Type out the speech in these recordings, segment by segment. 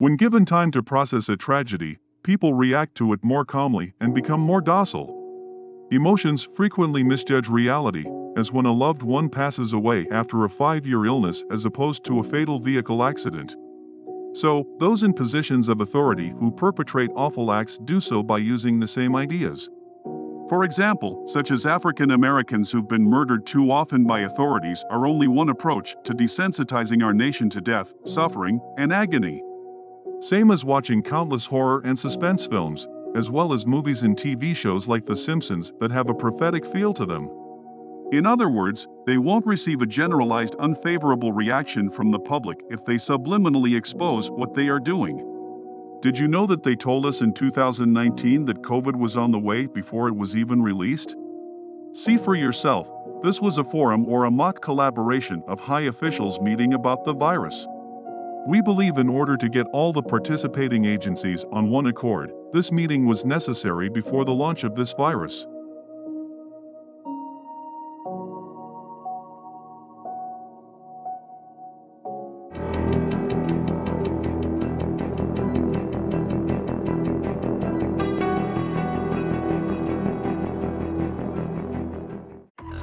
When given time to process a tragedy, people react to it more calmly and become more docile. Emotions frequently misjudge reality, as when a loved one passes away after a 5-year illness as opposed to a fatal vehicle accident. So, those in positions of authority who perpetrate awful acts do so by using the same ideas. For example, such as African Americans who've been murdered too often by authorities are only one approach to desensitizing our nation to death, suffering, and agony. Same as watching countless horror and suspense films, as well as movies and TV shows like The Simpsons that have a prophetic feel to them. In other words, they won't receive a generalized unfavorable reaction from the public if they subliminally expose what they are doing. Did you know that they told us in 2019 that COVID was on the way before it was even released? See for yourself, this was a forum or a mock collaboration of high officials meeting about the virus. We believe in order to get all the participating agencies on one accord, this meeting was necessary before the launch of this virus.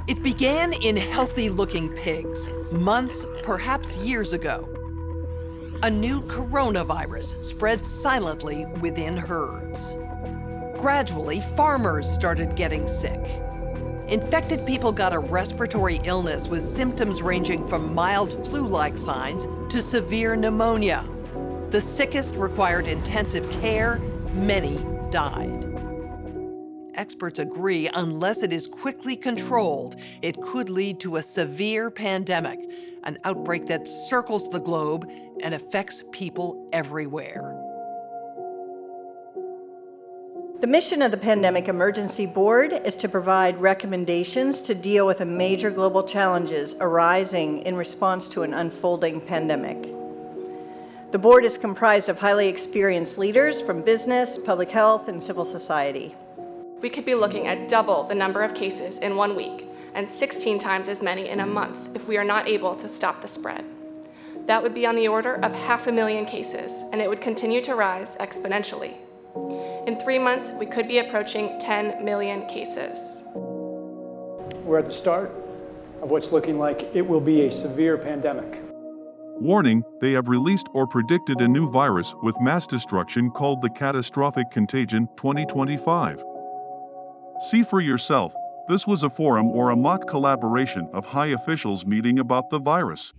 It began in healthy-looking pigs, months, perhaps years ago. A new coronavirus spread silently within herds. Gradually, farmers started getting sick. Infected people got a respiratory illness with symptoms ranging from mild flu-like signs to severe pneumonia. The sickest required intensive care, many died. Experts agree, unless it is quickly controlled, it could lead to a severe pandemic, an outbreak that circles the globe and affects people everywhere. The mission of the Pandemic Emergency Board is to provide recommendations to deal with the major global challenges arising in response to an unfolding pandemic. The board is comprised of highly experienced leaders from business, public health, and civil society. We could be looking at double the number of cases in 1 week and 16 times as many in a month if we are not able to stop the spread. That would be on the order of 500,000 cases, and it would continue to rise exponentially. In 3 months, we could be approaching 10 million cases. We're at the start of what's looking like it will be a severe pandemic. Warning, they have released or predicted a new virus with mass destruction called the Catastrophic Contagion 2025. See for yourself, this was a forum or a mock collaboration of high officials meeting about the virus.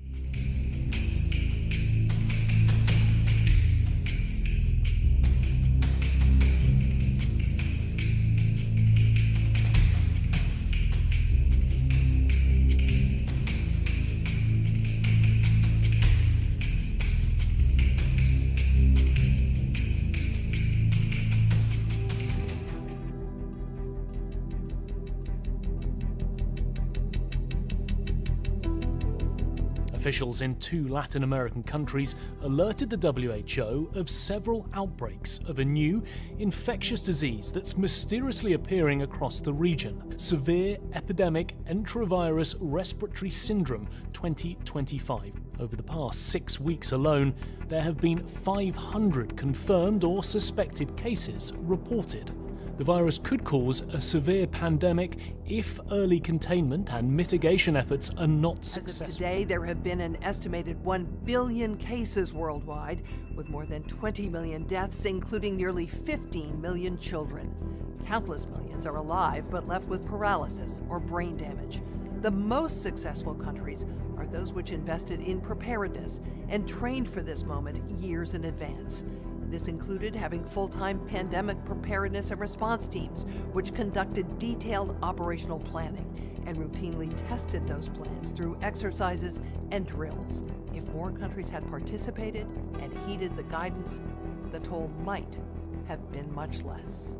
Officials in 2 Latin American countries alerted the WHO of several outbreaks of a new infectious disease that's mysteriously appearing across the region, Severe Epidemic Enterovirus Respiratory Syndrome 2025. Over the past 6 weeks alone, there have been 500 confirmed or suspected cases reported. The virus could cause a severe pandemic if early containment and mitigation efforts are not successful. As of today, there have been an estimated 1 billion cases worldwide, with more than 20 million deaths, including nearly 15 million children. Countless millions are alive but left with paralysis or brain damage. The most successful countries are those which invested in preparedness and trained for this moment years in advance. This included having full-time pandemic preparedness and response teams, which conducted detailed operational planning and routinely tested those plans through exercises and drills. If more countries had participated and heeded the guidance, the toll might have been much less.